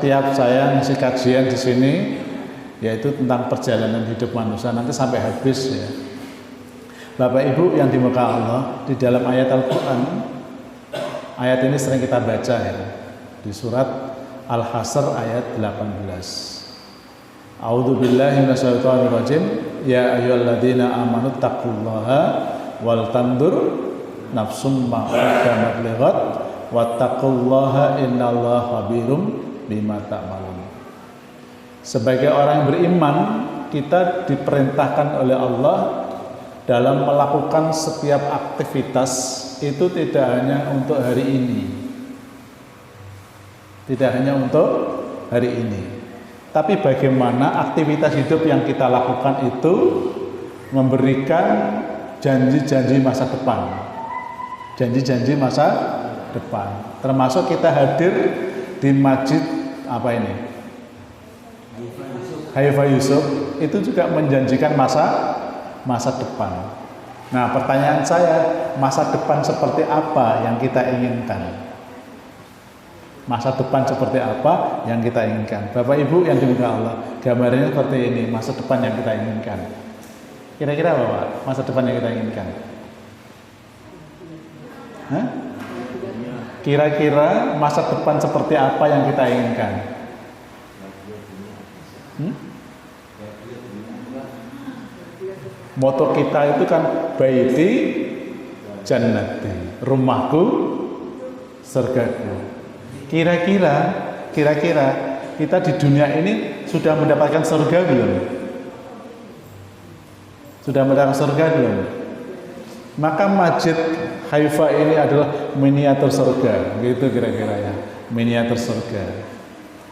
setiap saya ngisi kajian di sini, yaitu tentang perjalanan hidup manusia nanti sampai habis ya. Bapak Ibu yang dimuliakan Allah, di dalam ayat Al-Quran, ayat ini sering kita baca ya, di surat Al-Hasr ayat 18. A'udzu billahi minasyaitonir rajim. Ya ayyuhalladzina amanu taqullaha wal tandur nafsum ma qaddamat lighad wattaqullaha innallaha khabirum bima ta'malun. Sebagai orang yang beriman, kita diperintahkan oleh Allah dalam melakukan setiap aktivitas itu tidak hanya untuk hari ini, tidak hanya untuk hari ini, tapi bagaimana aktivitas hidup yang kita lakukan itu memberikan janji-janji masa depan, janji-janji masa depan. Termasuk kita hadir di masjid apa ini, Haifa Yusuf, itu juga menjanjikan masa depan. Nah, pertanyaan saya, masa depan seperti apa yang kita inginkan? Masa depan seperti apa yang kita inginkan? Bapak Ibu yang dimuliakan Allah, gambarnya seperti ini, masa depan yang kita inginkan. Kira-kira apa Pak? Masa depan yang kita inginkan? Hah? Kira-kira masa depan seperti apa yang kita inginkan? Moto kita itu kan baiti jannati, rumahku surgaku. Kira-kira kita di dunia ini sudah mendapatkan surga belum? Sudah mendapatkan surga belum? Maka masjid Haifa ini adalah miniatur surga, gitu kira-kira ya, miniatur surga.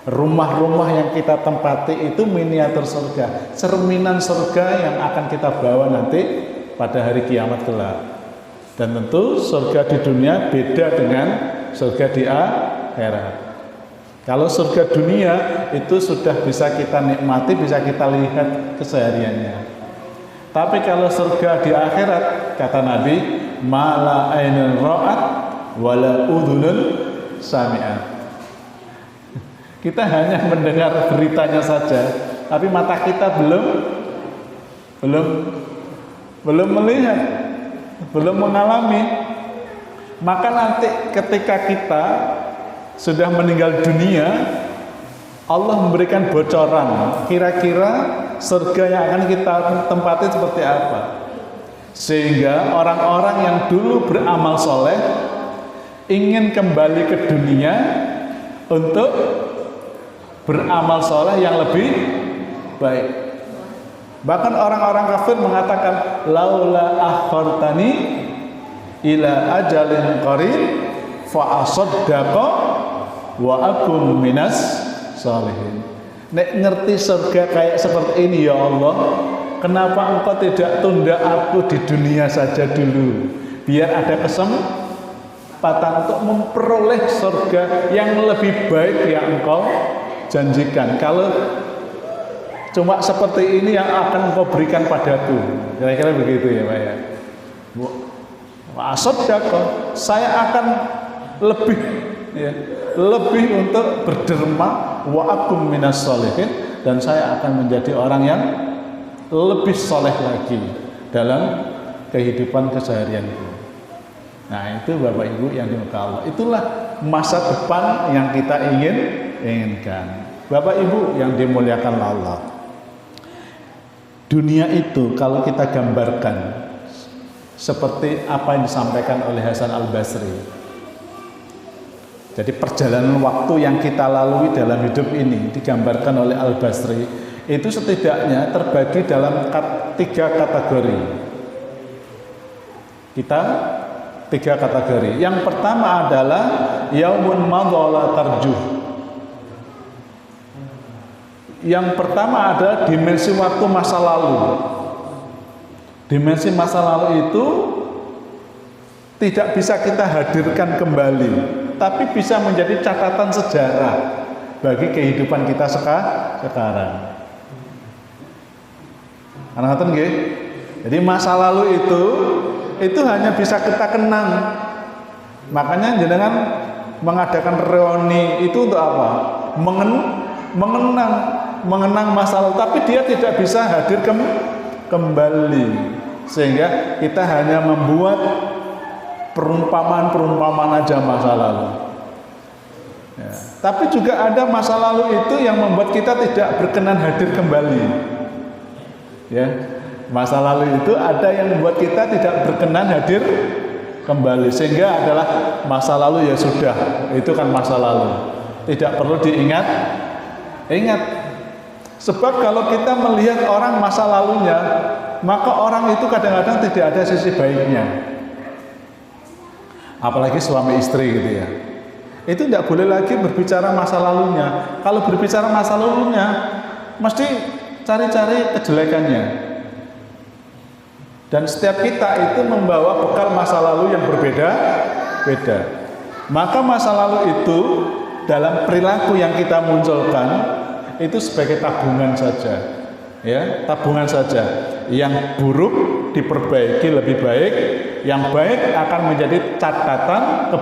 Rumah-rumah yang kita tempati itu miniatur surga, cerminan surga yang akan kita bawa nanti pada hari kiamat kelak. Dan tentu surga di dunia beda dengan surga di akhirat. Kalau surga dunia itu sudah bisa kita nikmati, bisa kita lihat kesehariannya. Tapi kalau surga di akhirat, kata Nabi, mala ainun ra'at wala udhunun sami'at. Kita hanya mendengar beritanya saja, tapi mata kita belum melihat, belum mengalami. Maka nanti ketika kita sudah meninggal dunia, Allah memberikan bocoran kira-kira surga yang akan kita tempati seperti apa, sehingga orang-orang yang dulu beramal soleh ingin kembali ke dunia untuk beramal soleh yang lebih baik. Bahkan orang-orang kafir mengatakan laula akhartani ila ajalin qarib fa asaddaqa wa akun minas sholihin. Nek ngerti surga kayak seperti ini ya Allah, kenapa engkau tidak tunda aku di dunia saja dulu, biar ada kesempatan untuk memperoleh surga yang lebih baik yang engkau janjikan. Kalau cuma seperti ini yang akan engkau berikan padaku, kira-kira begitu ya Pak ya. Asaddaqa, saya akan lebih ya, lebih untuk berderma wa akum minas sholihin, dan saya akan menjadi orang yang lebih soleh lagi dalam kehidupan keseharianku. Nah, itu Bapak Ibu yang dimuliakan Allah, itulah masa depan yang kita inginkan. Bapak Ibu yang dimuliakan Allah, dunia itu kalau kita gambarkan seperti apa yang disampaikan oleh Hasan Al-Basri. Jadi perjalanan waktu yang kita lalui dalam hidup ini digambarkan oleh Al-Basri itu setidaknya terbagi dalam 3 kategori. Kita 3 kategori. Yang pertama adalah yaumun madhala tarjuh. Yang pertama adalah dimensi waktu masa lalu. Dimensi masa lalu itu tidak bisa kita hadirkan kembali, tapi bisa menjadi catatan sejarah bagi kehidupan kita sekarang. Anak-anak nggih? Jadi masa lalu itu hanya bisa kita kenang. Makanya jenengan mengadakan reuni itu untuk apa? mengenang masa lalu, tapi dia tidak bisa hadir kembali, sehingga kita hanya membuat perumpamaan aja masa lalu. Ya. Tapi juga ada masa lalu itu yang membuat kita tidak berkenan hadir kembali. Ya, masa lalu itu ada yang membuat kita tidak berkenan hadir kembali, sehingga adalah masa lalu ya sudah, itu kan masa lalu, tidak perlu diingat. Sebab kalau kita melihat orang masa lalunya, maka orang itu kadang-kadang tidak ada sisi baiknya. Apalagi suami istri gitu ya. Itu tidak boleh lagi berbicara masa lalunya. Kalau berbicara masa lalunya, mesti cari-cari kejelekannya. Dan setiap kita itu membawa bekal masa lalu yang berbeda-beda. Maka masa lalu itu dalam perilaku yang kita munculkan itu sebagai tabungan saja, ya, tabungan saja. Yang buruk diperbaiki lebih baik, yang baik akan menjadi catatan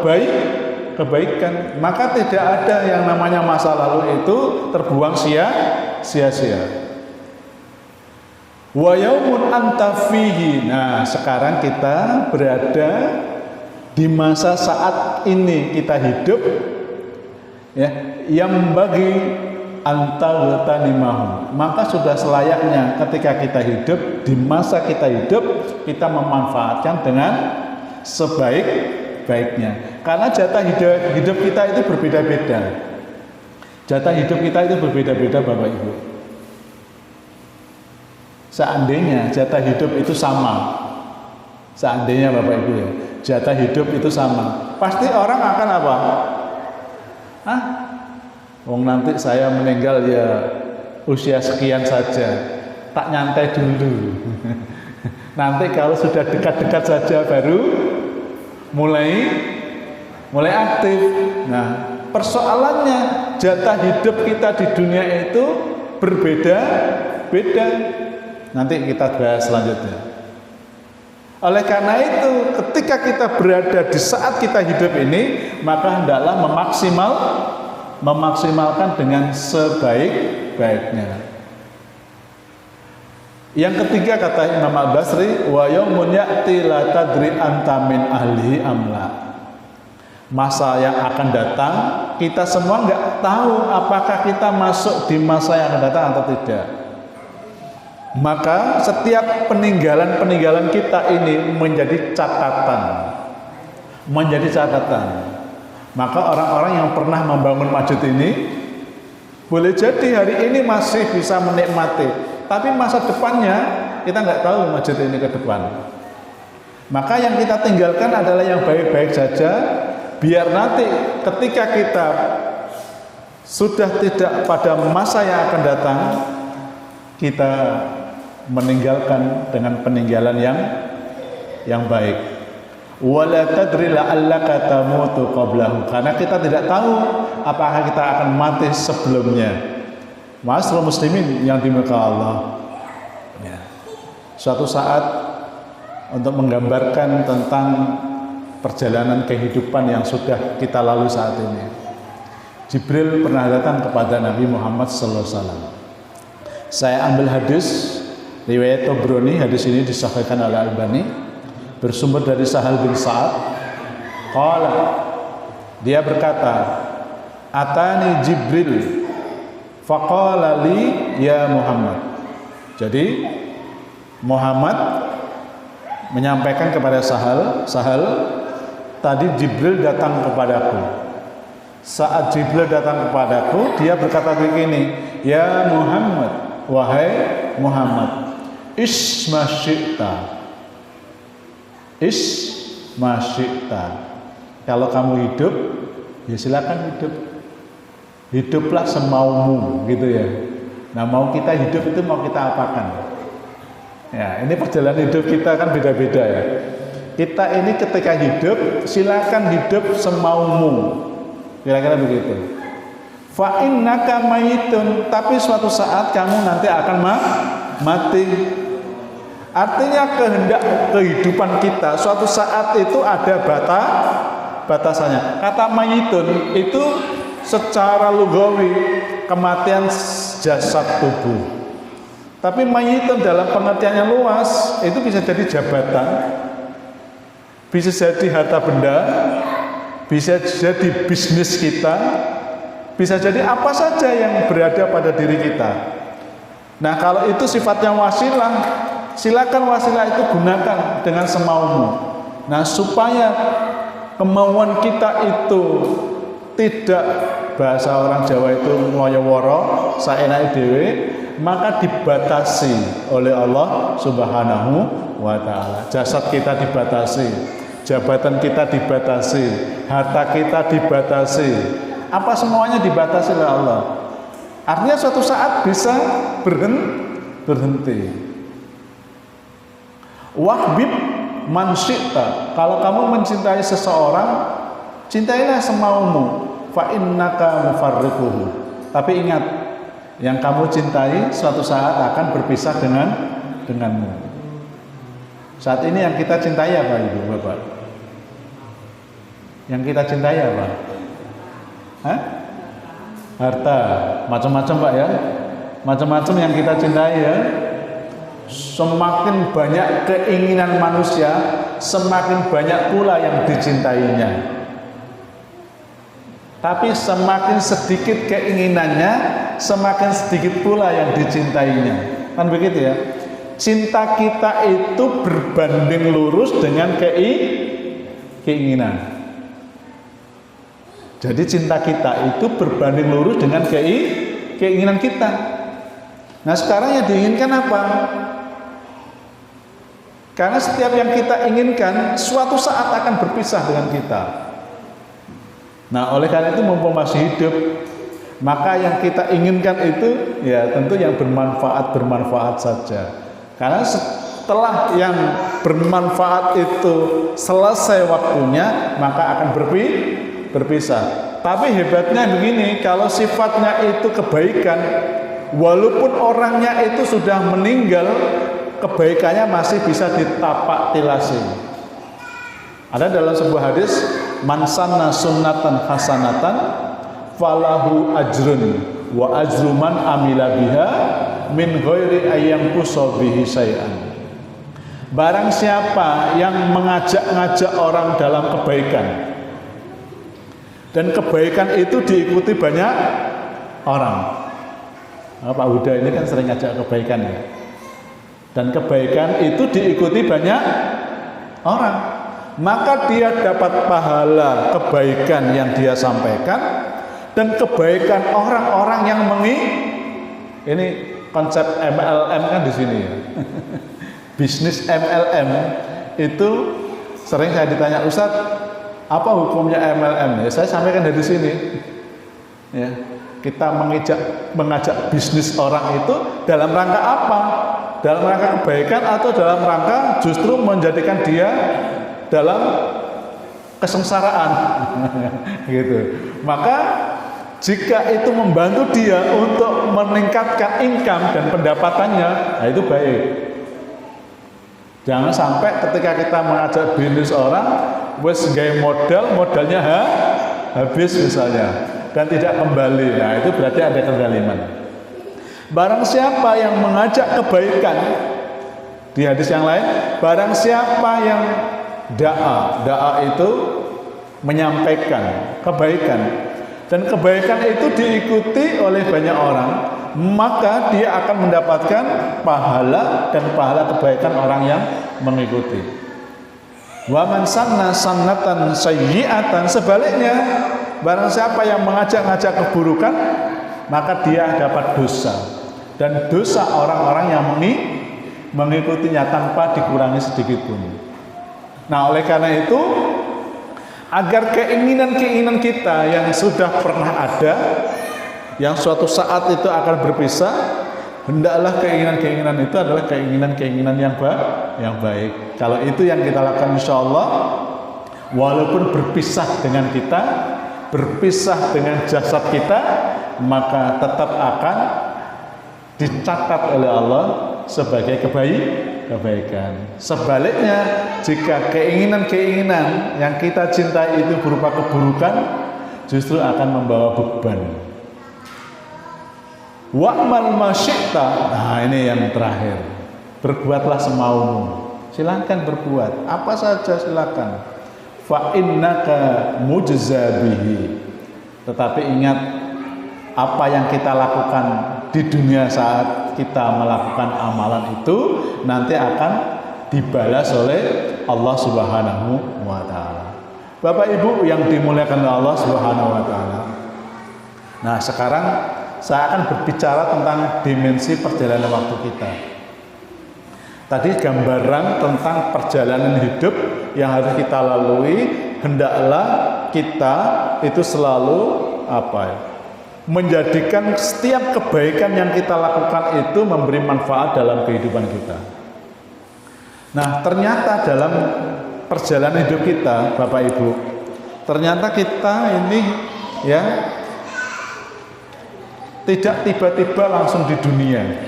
kebaikan. Maka tidak ada yang namanya masa lalu itu terbuang sia-sia. Wa yaumun anta fihi. Nah, sekarang kita berada di masa saat ini kita hidup, ya, yang bagi antaghtanimahu, maka sudah selayaknya ketika kita hidup, di masa kita hidup, kita memanfaatkan dengan sebaik-baiknya. Karena jatah hidup kita itu berbeda-beda. Jatah hidup kita itu berbeda-beda, Bapak Ibu. Seandainya jatah hidup itu sama, seandainya Bapak Ibu ya, jatah hidup itu sama, pasti orang akan apa? Wong nanti saya meninggal ya usia sekian saja, tak nyantai dulu. Nanti kalau sudah dekat-dekat saja baru mulai aktif. Nah, persoalannya jatah hidup kita di dunia itu berbeda-beda. Nanti kita bahas selanjutnya. Oleh karena itu, ketika kita berada di saat kita hidup ini, maka hendaklah memaksimalkan dengan sebaik-baiknya. Yang ketiga kata Imam Al-Basri, wa yaumun ya'ti la tadri anta min ahlihi amla. Masa yang akan datang, kita semua nggak tahu apakah kita masuk di masa yang akan datang atau tidak. Maka setiap peninggalan kita ini menjadi catatan. Maka orang-orang yang pernah membangun masjid ini boleh jadi hari ini masih bisa menikmati, tapi masa depannya kita nggak tahu masjid ini ke depan. Maka yang kita tinggalkan adalah yang baik-baik saja, biar nanti ketika kita sudah tidak pada masa yang akan datang, kita meninggalkan dengan peninggalan yang baik. Wala tadri la'allaka tamutu qablahu, karena kita tidak tahu apakah kita akan mati sebelumnya. Ma'asyiral muslimin yang dimuliakan Allah. Ya. Suatu saat untuk menggambarkan tentang perjalanan kehidupan yang sudah kita lalui saat ini. Jibril pernah datang kepada Nabi Muhammad SAW. Saya ambil hadis riwayat Tabrani, hadis ini disahihkan oleh Albani, bersumber dari Sahal bin Sa'ad. Qala, dia berkata, atani Jibril faqala li ya Muhammad. Jadi Muhammad menyampaikan kepada Sahal, tadi Jibril datang kepadaku. Saat Jibril datang kepadaku, dia berkata begini, ya Muhammad, wahai Muhammad, isma syi'ta. Kalau kamu hidup, ya silakan hidup. Hiduplah semaumu, gitu ya. Nah, mau kita hidup itu mau kita apakan? Ya, ini perjalanan hidup kita kan beda-beda ya. Kita ini ketika hidup, silakan hidup semaumu. Kira-kira begitu. Fa innaka mayitun, tapi suatu saat kamu nanti akan mati. Artinya kehendak kehidupan kita suatu saat itu ada batasannya. Kata mayitun itu secara lugawi kematian jasad tubuh. Tapi mayitun dalam pengertian yang luas itu bisa jadi jabatan, bisa jadi harta benda, bisa jadi bisnis kita, bisa jadi apa saja yang berada pada diri kita. Nah, kalau itu sifatnya wasilah, silakan wasilah itu gunakan dengan semaumu. Nah, supaya kemauan kita itu tidak, bahasa orang Jawa itu ngoyo-woro, saenake dhewe, maka dibatasi oleh Allah Subhanahu wa taala. Jasad kita dibatasi, jabatan kita dibatasi, harta kita dibatasi. Apa semuanya dibatasi oleh Allah. Artinya suatu saat bisa berhenti. Wahbib man syi'ta. Kalau kamu mencintai seseorang, cintailah semaumu. Fa innaka mufarriquhu. Tapi ingat, yang kamu cintai suatu saat akan berpisah denganmu. Saat ini yang kita cintai apa, Ibu Bapak? Yang kita cintai apa? Hah? Harta, macam-macam Pak ya. Macam-macam yang kita cintai ya. Semakin banyak keinginan manusia, semakin banyak pula yang dicintainya. Tapi semakin sedikit keinginannya, semakin sedikit pula yang dicintainya. Kan begitu ya? Cinta kita itu berbanding lurus dengan keinginan. Jadi cinta kita itu berbanding lurus dengan keinginan kita. Nah, sekarang yang diinginkan apa? Karena setiap yang kita inginkan suatu saat akan berpisah dengan kita. Nah, oleh karena itu mumpung masih hidup, maka yang kita inginkan itu ya tentu yang bermanfaat saja. Karena setelah yang bermanfaat itu selesai waktunya, maka akan berpisah. Tapi hebatnya begini, kalau sifatnya itu kebaikan, walaupun orangnya itu sudah meninggal, kebaikannya masih bisa ditapak tilasi. Ada dalam sebuah hadis, man sanna sunnatan hasanatan falahu ajrun wa ajru man amila biha min ghairi ayyam bihi syai'an. Barang siapa yang mengajak-ngajak orang dalam kebaikan, dan kebaikan itu diikuti banyak orang. Pak Huda ini kan sering ngajak kebaikan ya. Dan kebaikan itu diikuti banyak orang. Maka dia dapat pahala kebaikan yang dia sampaikan dan kebaikan orang-orang yang ini konsep MLM kan di sini ya. Bisnis MLM itu sering saya ditanya, Ustaz, apa hukumnya MLM? Ya, saya sampaikan dari sini. Ya, kita mengajak bisnis orang itu dalam rangka apa? Dalam rangka kebaikan atau dalam rangka justru menjadikan dia dalam kesengsaraan gitu. Maka jika itu membantu dia untuk meningkatkan income dan pendapatannya, nah itu baik. Jangan sampai ketika kita mengajak bisnis orang, wes gaya modalnya habis misalnya dan tidak kembali. Nah itu berarti ada kezaliman. Barang siapa yang mengajak kebaikan, di hadis yang lain, barang siapa yang da'a itu menyampaikan kebaikan dan kebaikan itu diikuti oleh banyak orang, maka dia akan mendapatkan pahala dan pahala kebaikan orang yang mengikuti. Wa man sanna sannatan sayyi'atan, sebaliknya barang siapa yang mengajak-ngajak keburukan, maka dia dapat dosa dan dosa orang-orang yang mengikutinya tanpa dikurangi sedikit pun. Nah, oleh karena itu, agar keinginan-keinginan kita yang sudah pernah ada, yang suatu saat itu akan berpisah, hendaklah keinginan-keinginan itu adalah keinginan-keinginan yang baik. Kalau itu yang kita lakukan, insya Allah, walaupun berpisah dengan kita, berpisah dengan jasad kita, maka tetap akan dicatat oleh Allah sebagai kebaikan. Sebaliknya, jika keinginan-keinginan yang kita cintai itu berupa keburukan, justru akan membawa beban. Wa'mal ma syi'ta. Nah, ini yang terakhir. Berbuatlah semaumu. Silakan berbuat apa saja, silakan. Fa innaka mujza bihi. Tetapi ingat, apa yang kita lakukan di dunia saat kita melakukan amalan itu nanti akan dibalas oleh Allah Subhanahu wa taala. Bapak Ibu yang dimuliakan oleh Allah Subhanahu wa taala. Nah, sekarang saya akan berbicara tentang dimensi perjalanan waktu kita. Tadi gambaran tentang perjalanan hidup yang harus kita lalui, hendaklah kita itu selalu menjadikan setiap kebaikan yang kita lakukan itu memberi manfaat dalam kehidupan kita. Nah, ternyata dalam perjalanan hidup kita, Bapak Ibu, ternyata kita ini ya tidak tiba-tiba langsung di dunia.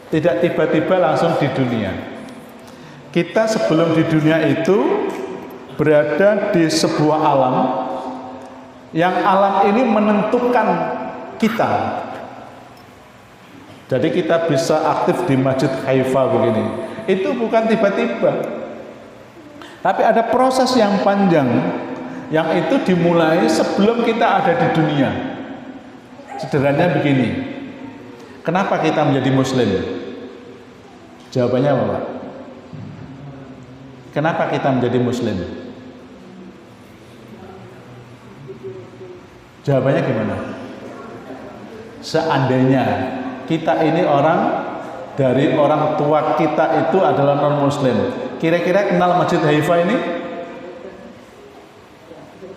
Tidak tiba-tiba langsung di dunia. Kita sebelum di dunia itu berada di sebuah alam, yang alam ini menentukan kita. Jadi kita bisa aktif di Masjid Haifa begini, itu bukan tiba-tiba, tapi ada proses yang panjang, yang itu dimulai sebelum kita ada di dunia. Sederhananya begini, kenapa kita menjadi Muslim? Jawabannya apa, Pak? Kenapa kita menjadi Muslim? Jawabannya gimana? Seandainya kita ini dari orang tua kita itu adalah non-Muslim, kira-kira kenal Masjid Haifa ini?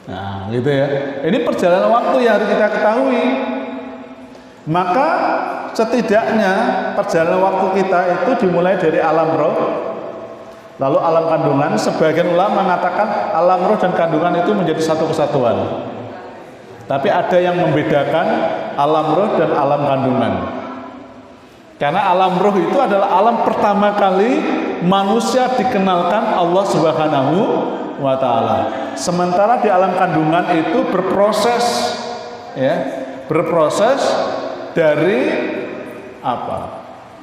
Nah, gitu ya. Ini perjalanan waktu yang harus kita ketahui. Maka setidaknya perjalanan waktu kita itu dimulai dari alam roh, lalu alam kandungan. Sebagian ulama mengatakan alam roh dan kandungan itu menjadi satu kesatuan. Tapi ada yang membedakan alam roh dan alam kandungan. Karena alam roh itu adalah alam pertama kali manusia dikenalkan Allah Subhanahu wa taala. Sementara di alam kandungan itu berproses dari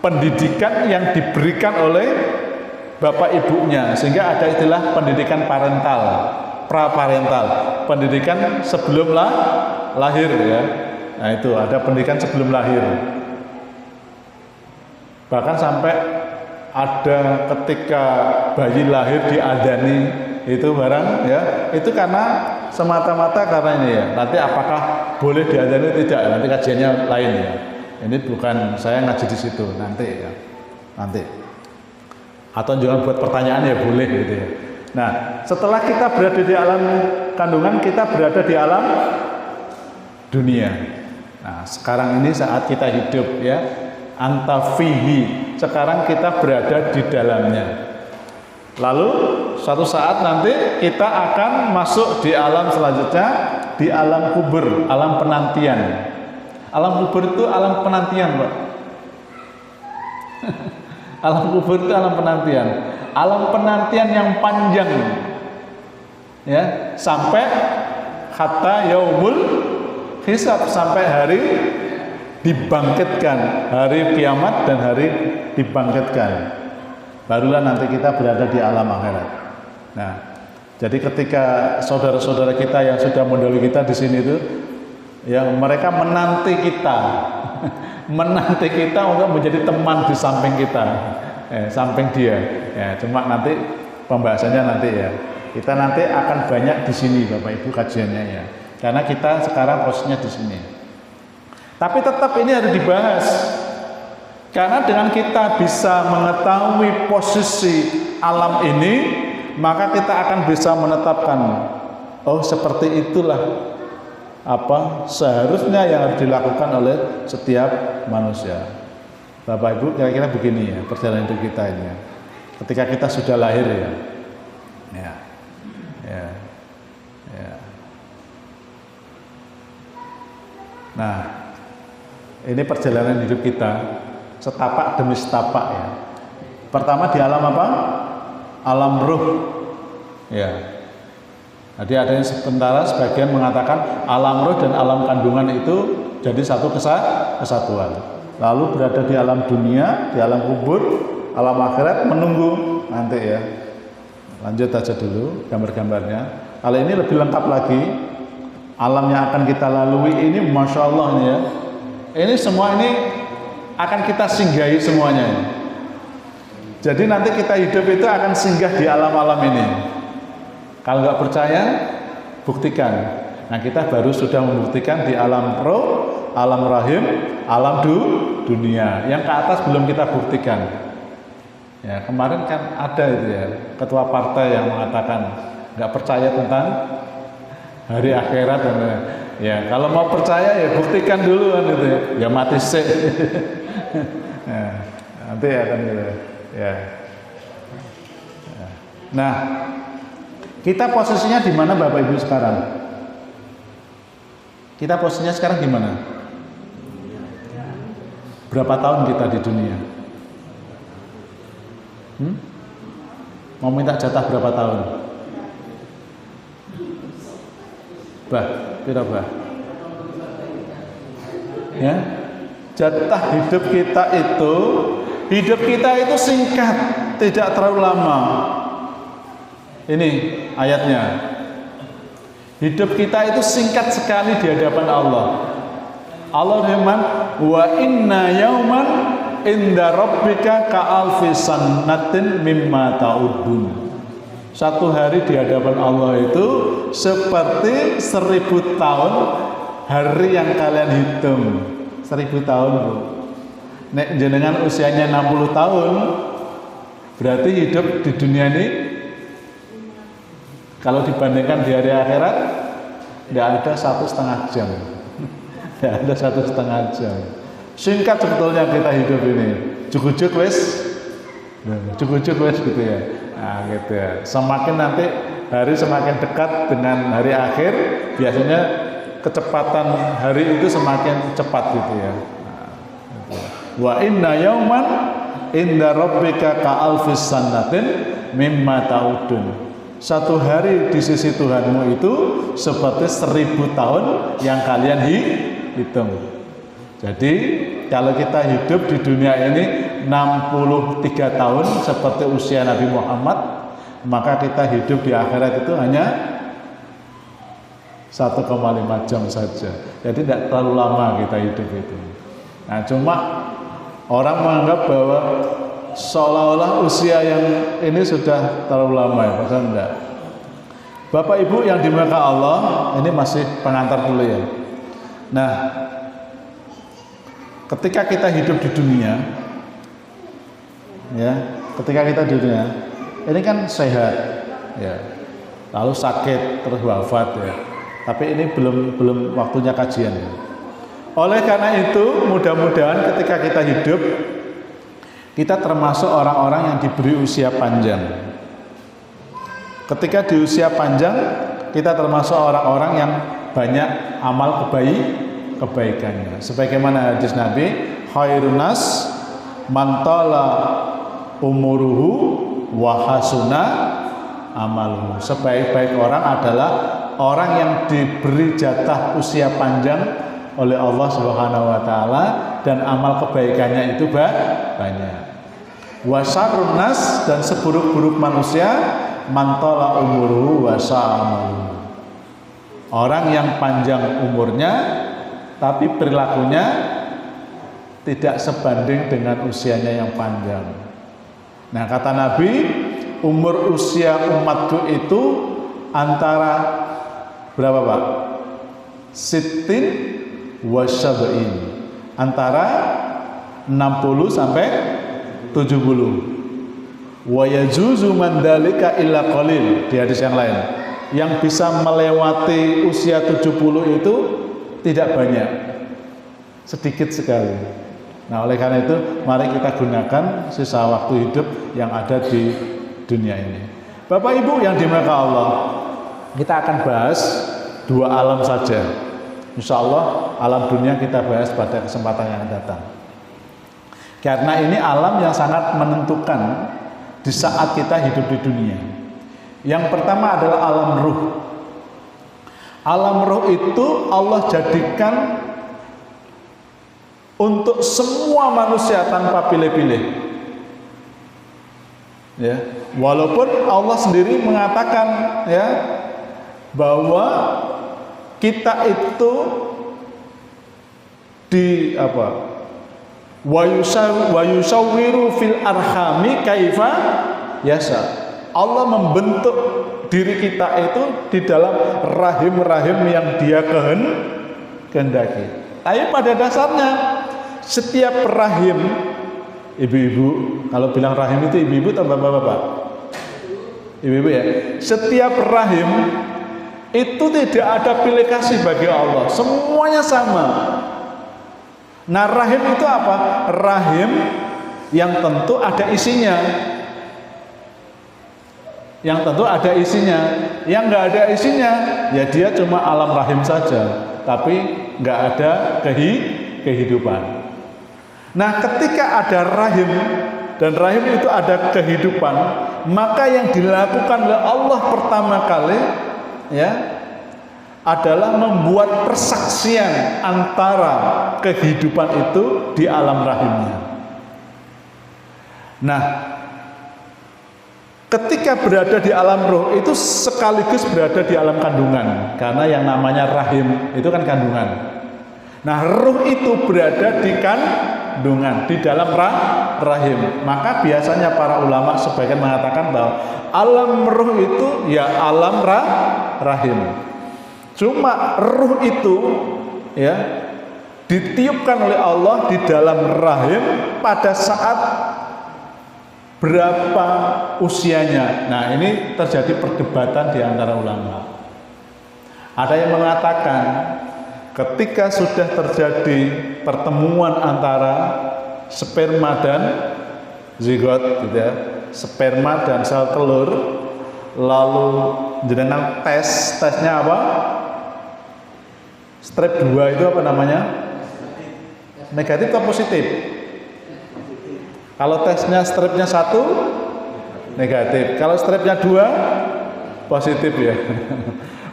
pendidikan yang diberikan oleh bapak ibunya, sehingga ada istilah pendidikan parental, praparental, pendidikan sebelum lahir ya. Nah, itu ada pendidikan sebelum lahir. Bahkan sampai ada ketika bayi lahir diadani itu barang ya, itu karena semata-mata karena ini ya. Nanti apakah boleh diadani tidak, nanti kajiannya lain ya. Ini bukan saya ngaji di situ, nanti ya. Nanti. Atau jangan buat pertanyaan ya boleh gitu ya. Nah, setelah kita berada di alam kandungan, kita berada di alam dunia. Nah, sekarang ini saat kita hidup ya, anta fihi. Sekarang kita berada di dalamnya. Lalu suatu saat nanti kita akan masuk di alam selanjutnya, di alam kubur, alam penantian. Alam kubur itu alam penantian, Pak. Alam kubur itu alam penantian. Alam penantian yang panjang. Ya, sampai hatta yaumul hisab, sampai hari dibangkitkan, hari kiamat dan hari dibangkitkan. Barulah nanti kita berada di alam akhirat. Nah, jadi ketika saudara-saudara kita yang sudah mendahului kita di sini itu, yang mereka menanti kita, menanti kita untuk menjadi teman di samping kita, samping dia. Ya, cuma nanti pembahasannya nanti ya. Kita nanti akan banyak di sini, Bapak Ibu, kajiannya ya. Karena kita sekarang posisinya di sini. Tapi tetap ini harus dibahas. Karena dengan kita bisa mengetahui posisi alam ini, maka kita akan bisa menetapkan, oh seperti itulah seharusnya yang harus dilakukan oleh setiap manusia. Bapak Ibu, kira-kira begini ya perjalanan hidup kita ini ya. Ketika kita sudah lahir ya. Nah, ini perjalanan hidup kita setapak demi setapak ya. Pertama di alam apa? Alam ruh. Ya. Jadi ada yang sebagian mengatakan alam roh dan alam kandungan itu jadi satu kesatuan. Lalu berada di alam dunia, di alam kubur, alam akhirat menunggu nanti ya. Lanjut aja dulu gambar-gambarnya. Kalau ini lebih lengkap lagi. Alam yang akan kita lalui ini Masya Allah nih ya. Ini semua ini akan kita singgahi semuanya ini. Jadi nanti kita hidup itu akan singgah di alam-alam ini. Kalau nggak percaya, buktikan. Nah kita baru sudah membuktikan di alam roh, alam rahim, alam dunia. Yang ke atas belum kita buktikan. Ya kemarin kan ada itu ya, ketua partai yang mengatakan nggak percaya tentang hari akhirat dan ya kalau mau percaya ya buktikan dulu kan gitu ya mati sih. Nah, nanti akan gitu ya. Nah kita posisinya di mana Bapak Ibu sekarang? Kita posisinya sekarang di mana? Berapa tahun kita di dunia? Mau minta jatah berapa tahun? Tidak bah. Ya, jatah hidup kita itu singkat, tidak terlalu lama. Ini ayatnya. Hidup kita itu singkat sekali di hadapan Allah. Allah firman, wa inna yauman inda rabbika ka'alfi sannatin mimma ta'udun. Satu hari di hadapan Allah itu seperti 1000 tahun hari yang kalian hitung. 1000 tahun, Bu. Nek jenengan usianya 60 tahun, berarti hidup di dunia ini kalau dibandingkan di hari akhirat tidak ada 1,5 jam. Tidak ada 1,5 jam. Singkat sebetulnya kita hidup ini. Cukup wes gitu ya. Nah, gitu ya. Semakin nanti hari semakin dekat dengan hari akhir, biasanya kecepatan hari itu semakin cepat gitu ya. Nah, gitu ya. Wa inna yauman inda rabbika ka'alfis sannatin mimma ta'udun. Satu hari di sisi Tuhanmu itu seperti 1000 tahun yang kalian hitung. Jadi kalau kita hidup di dunia ini 63 tahun seperti usia Nabi Muhammad, maka kita hidup di akhirat itu hanya 1,5 jam saja. Jadi tidak terlalu lama kita hidup itu. Nah cuma orang menganggap bahwa seolah-olah usia yang ini sudah terlalu lama ya, padahal enggak. Bapak Ibu yang dimuliakan Allah, ini masih pengantar dulu ya. Nah, ketika kita hidup di dunia, ya, ketika kita di dunia, ini kan sehat, ya, lalu sakit terus wafat ya. Tapi ini belum waktunya kajian. Ya. Oleh karena itu, mudah-mudahan ketika kita hidup, kita termasuk orang-orang yang diberi usia panjang. Ketika di usia panjang, kita termasuk orang-orang yang banyak amal kebaikannya. Sebagaimana hadis Nabi, khairun nas man tala umuruhu wa hasuna amaluhu. Sebaik-baik orang adalah orang yang diberi jatah usia panjang oleh Allah Subhanahu wa taala dan amal kebaikannya itu banyak. Wa syarrun nas, dan seburuk-buruk manusia man tala umuruhu wa sa'amaluhu. Orang yang panjang umurnya tapi perilakunya tidak sebanding dengan usianya yang panjang. Nah kata Nabi, umur usia umatku itu antara berapa Pak? Sittin wa sab'in, antara 60 sampai 70. Wa yajuzu man dalika illa qalil, di hadis yang lain. Yang bisa melewati usia 70 itu tidak banyak, sedikit sekali. Nah oleh karena itu mari kita gunakan sisa waktu hidup yang ada di dunia ini. Bapak Ibu yang dimuliakan Allah, kita akan bahas 2 alam saja. Insya Allah alam dunia kita bahas pada kesempatan yang datang. Karena ini alam yang sangat menentukan di saat kita hidup di dunia. Yang pertama adalah alam ruh. Alam roh itu Allah jadikan untuk semua manusia tanpa pilih-pilih. Ya, walaupun Allah sendiri mengatakan ya bahwa kita itu di apa? Wa yusawwiru fil arhami kaifa yasa. Allah membentuk diri kita itu di dalam rahim-rahim yang Dia kehendaki. Tapi pada dasarnya setiap rahim, ibu-ibu, kalau bilang rahim itu ibu-ibu atau bapak-bapak? Ibu-ibu ya. Setiap rahim itu tidak ada pilih kasih bagi Allah, semuanya sama. Nah, rahim itu apa? Rahim yang tentu ada isinya. Yang tentu ada isinya. Yang nggak ada isinya, ya dia cuma alam rahim saja, tapi nggak ada kehidupan. Nah, ketika ada rahim dan rahim itu ada kehidupan, maka yang dilakukan oleh Allah pertama kali ya adalah membuat persaksian antara kehidupan itu di alam rahimnya. Nah, ketika berada di alam roh itu sekaligus berada di alam kandungan, karena yang namanya rahim itu kan kandungan. Nah, roh itu berada di kandungan, di dalam rahim. Maka biasanya para ulama sebagian mengatakan bahwa alam roh itu ya alam rahim. Cuma ruh itu ya ditiupkan oleh Allah di dalam rahim pada saat berapa usianya. Nah, ini terjadi perdebatan di antara ulama. Ada yang mengatakan ketika sudah terjadi pertemuan antara sperma dan zigot gitu ya, sperma dan sel telur, lalu dengan tesnya apa? Strep 2 itu apa namanya? Negatif atau positif? Kalau tesnya strepnya 1 negatif, kalau strepnya 2 positif ya.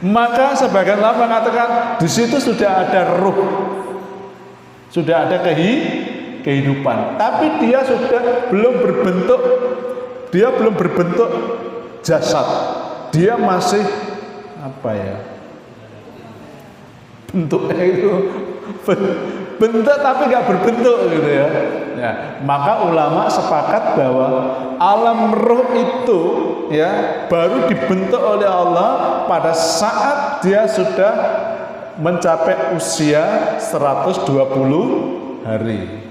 Maka sebagian ulama mengatakan di situ sudah ada ruh, sudah ada kehidupan, tapi dia sudah belum berbentuk jasad, dia masih apa ya? Bentuknya itu bentuk tapi nggak berbentuk gitu ya. Ya, maka ulama sepakat bahwa alam roh itu ya baru dibentuk oleh Allah pada saat dia sudah mencapai usia 120 hari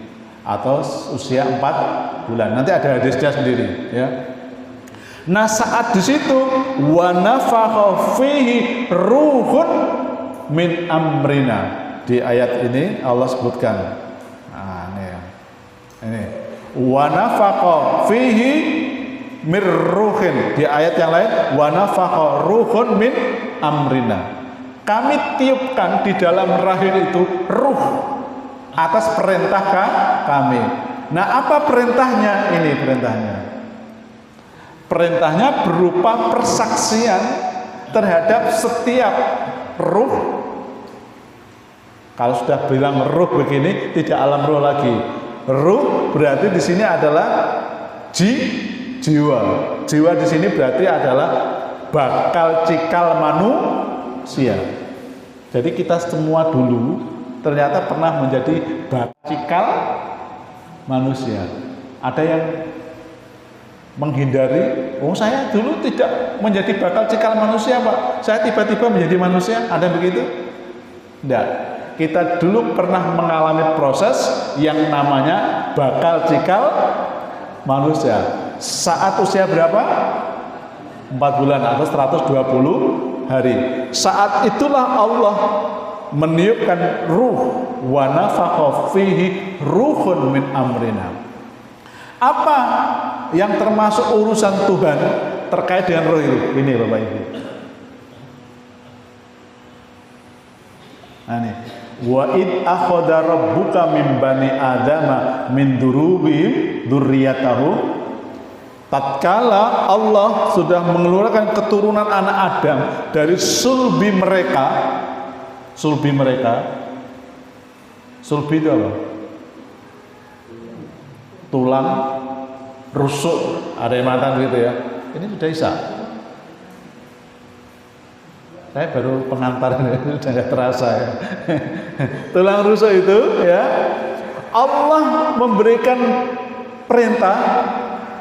atau usia 4 bulan. Nanti ada hadisnya sendiri ya. Nah, saat di situ wa nafakha fihi ruhun min amrina, di ayat ini Allah sebutkan. Nah, ini wa nafakha fihi mir ruhin, di ayat yang lain wa nafakha ruhun min amrina. Kami tiupkan di dalam rahim itu ruh atas perintah kami. Nah, apa perintahnya? Ini perintahnya berupa persaksian terhadap setiap ruh. Kalau sudah bilang ruh begini, tidak alam ruh lagi. Ruh berarti di sini adalah jiwa. Jiwa di sini berarti adalah bakal cikal manusia. Jadi kita semua dulu ternyata pernah menjadi bakal cikal manusia. Ada yang menghindari, saya dulu tidak menjadi bakal cikal manusia, Pak. Saya tiba-tiba menjadi manusia. Ada begitu? Tidak. Kita dulu pernah mengalami proses yang namanya bakal cikal manusia. Saat usia berapa? 4 bulan atau 120 hari. Saat itulah Allah meniupkan ruh, wa nafakha fihi ruhun min amrina. Apa yang termasuk urusan Tuhan terkait dengan roh itu? Ini Bapak Ibu. Nah, ini wa id akhadha rabbuka min bani adama min durubihim dzurriyyatahu tatkala Allah sudah mengeluarkan keturunan anak Adam dari sulbi mereka. Sulbi itu apa? Tulang rusuk, ada yang mengatakan gitu ya. Ini sudah Isa. Saya baru pengantar, sudah nggak terasa ya. Tulang rusuk itu ya, Allah memberikan perintah,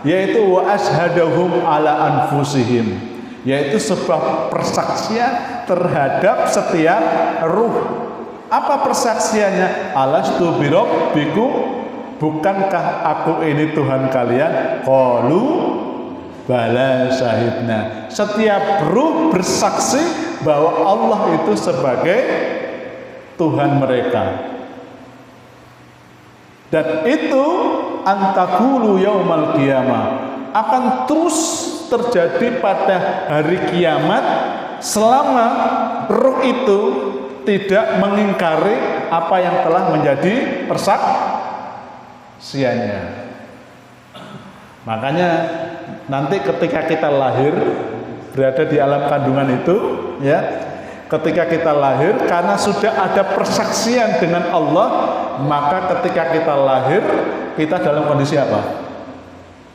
yaitu wa ashhadahum ala anfusihim, yaitu sebuah persaksian terhadap setiap ruh. Apa persaksiannya? Alastu birabbikum, bukankah aku ini Tuhan kalian? Qalu bala syahidna. Setiap ruh bersaksi bahwa Allah itu sebagai Tuhan mereka. Dan itu antakulu yaumal qiyamah, akan terus terjadi pada hari kiamat selama ruh itu tidak mengingkari apa yang telah menjadi persaksiannya. Makanya nanti ketika kita lahir berada di alam kandungan itu ya, ketika kita lahir karena sudah ada persaksian dengan Allah, maka ketika kita lahir kita dalam kondisi apa?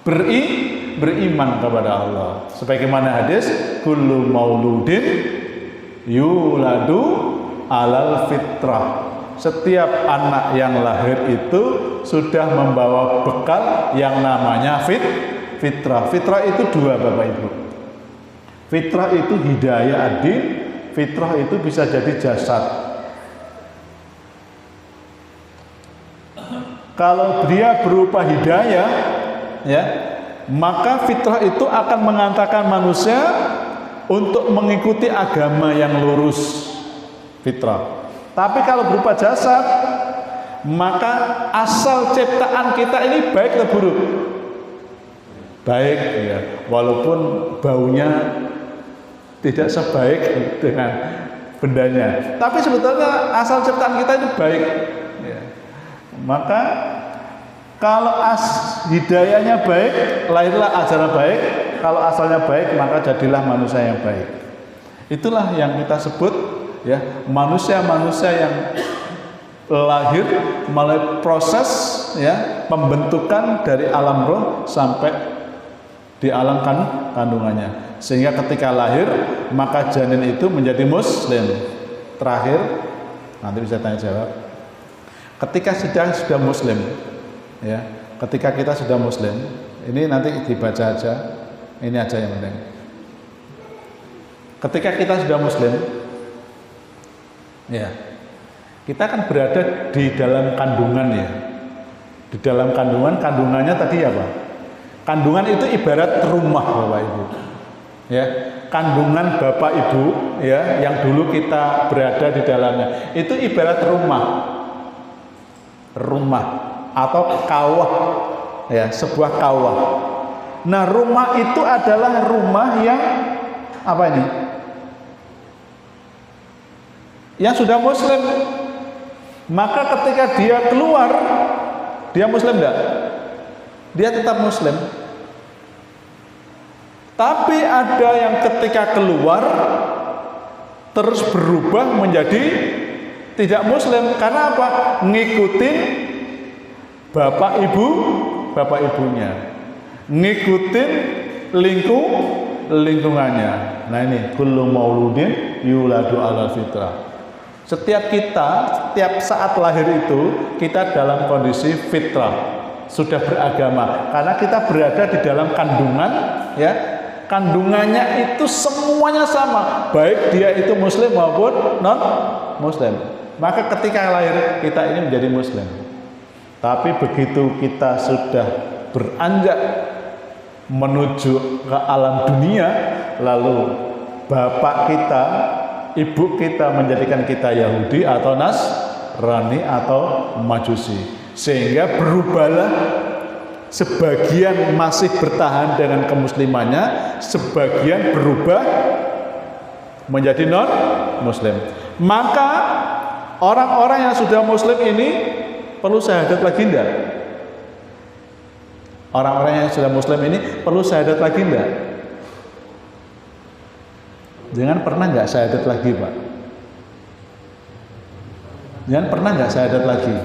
Beriman kepada Allah. Sebagaimana hadis, kullu mauludin yuladu alal fitrah. Setiap anak yang lahir itu sudah membawa bekal yang namanya fitrah. Fitrah itu dua, Bapak Ibu. Fitrah itu hidayah ad-din, fitrah itu bisa jadi jasad. Kalau dia berupa hidayah, ya, maka fitrah itu akan mengantarkan manusia untuk mengikuti agama yang lurus, fitrah. Tapi kalau berupa jasad, maka asal ciptaan kita ini baik atau buruk? Baik, ya. Walaupun baunya tidak sebaik dengan bendanya, tapi sebetulnya asal ciptaan kita itu baik ya. Maka kalau hidayahnya baik, lahirlah ajaran baik. Kalau asalnya baik, maka jadilah manusia yang baik. Itulah yang kita sebut ya, manusia-manusia yang lahir melalui proses ya pembentukan dari alam roh sampai di alam kandungannya. Sehingga ketika lahir, maka janin itu menjadi muslim. Terakhir, nanti bisa tanya jawab. Ketika sudah muslim, ya, ketika kita sudah muslim, ini nanti dibaca aja, ini aja yang penting. Ketika kita sudah muslim, ya, kita akan berada di dalam kandungan ya. Di dalam kandungannya tadi apa? Kandungan itu ibarat rumah, Bapak Ibu. Ya, kandungan Bapak Ibu ya yang dulu kita berada di dalamnya itu ibarat rumah atau kawah ya, sebuah kawah. Nah, rumah itu adalah rumah yang apa ini? Yang sudah muslim. Maka ketika dia keluar, dia muslim enggak? Dia tetap muslim. Tapi ada yang ketika keluar terus berubah menjadi tidak muslim. Karena apa? Ngikutin bapak ibunya, ngikutin lingkungannya. Nah ini kullu mauludin yuladu ala fitrah. Setiap saat lahir itu kita dalam kondisi fitrah, sudah beragama. Karena kita berada di dalam kandungan ya. Kandungannya itu semuanya sama, baik dia itu muslim maupun non muslim. Maka ketika lahir kita ini menjadi muslim. Tapi begitu kita sudah beranjak menuju ke alam dunia, lalu bapak kita, ibu kita menjadikan kita Yahudi atau Nasrani atau Majusi, sehingga berubahlah. Sebagian masih bertahan dengan kemuslimannya, sebagian berubah menjadi non muslim. Maka orang-orang yang sudah muslim ini perlu syahadat lagi enggak? Orang-orang yang sudah muslim ini perlu syahadat lagi enggak? Jangan pernah enggak syahadat lagi, Pak? Jangan pernah enggak syahadat lagi?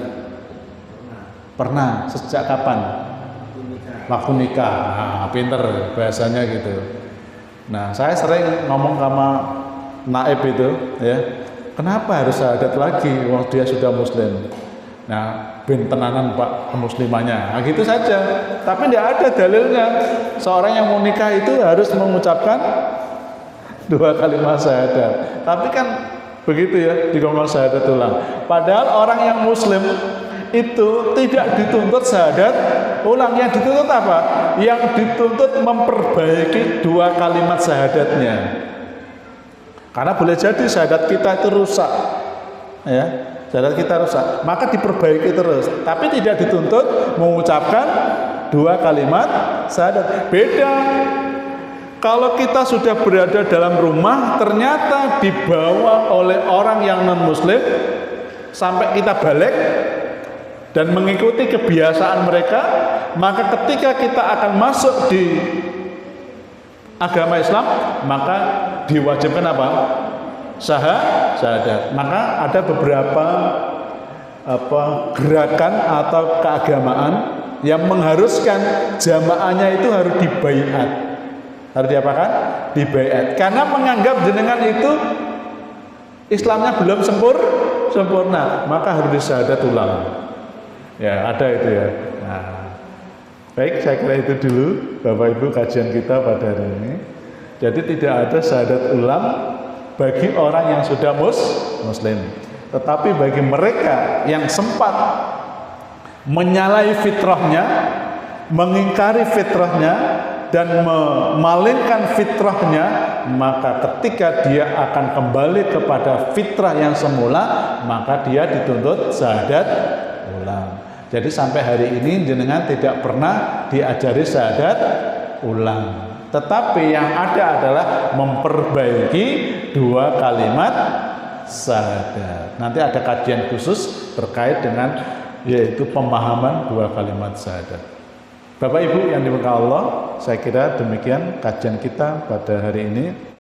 Pernah. Sejak kapan? Waktu nikah. Nah, pinter bahasanya gitu. Nah, saya sering ngomong sama naib itu, ya. Kenapa harus syahadat lagi waktu dia sudah muslim? Nah, ben tenanan Pak kemuslimannya. Nah, gitu saja. Tapi tidak ada dalilnya. Seorang yang mau nikah itu harus mengucapkan 2 kalimat syahadat. Tapi kan begitu ya, digomong syahadat ulang. Padahal orang yang muslim itu tidak dituntut syahadat ulang. Yang dituntut apa? Yang dituntut memperbaiki 2 kalimat syahadatnya. Karena boleh jadi syahadat kita itu rusak, ya, syahadat kita rusak, maka diperbaiki terus. Tapi tidak dituntut mengucapkan 2 kalimat syahadat. Beda kalau kita sudah berada dalam rumah, ternyata dibawa oleh orang yang non muslim sampai kita balik dan mengikuti kebiasaan mereka, maka ketika kita akan masuk di agama Islam, maka diwajibkan apa? Syahadat. Maka ada beberapa gerakan atau keagamaan yang mengharuskan jamaahnya itu harus dibaiat. Harus diapakan? Dibaiat. Karena menganggap jenengan itu Islamnya belum sempurna, maka harus disyahadat ulang. Ya, ada itu ya. Nah, baik, saya kira itu dulu Bapak Ibu kajian kita pada hari ini. Jadi tidak ada syahadat ulang bagi orang yang sudah muslim. Tetapi bagi mereka yang sempat menyalahi fitrahnya, mengingkari fitrahnya, dan memalingkan fitrahnya, maka ketika dia akan kembali kepada fitrah yang semula, maka dia dituntut syahadat ulang. Jadi sampai hari ini jenengan tidak pernah diajari syahadat ulang. Tetapi yang ada adalah memperbaiki 2 kalimat syahadat. Nanti ada kajian khusus terkait dengan yaitu pemahaman 2 kalimat syahadat. Bapak Ibu yang dimuliakan Allah, saya kira demikian kajian kita pada hari ini.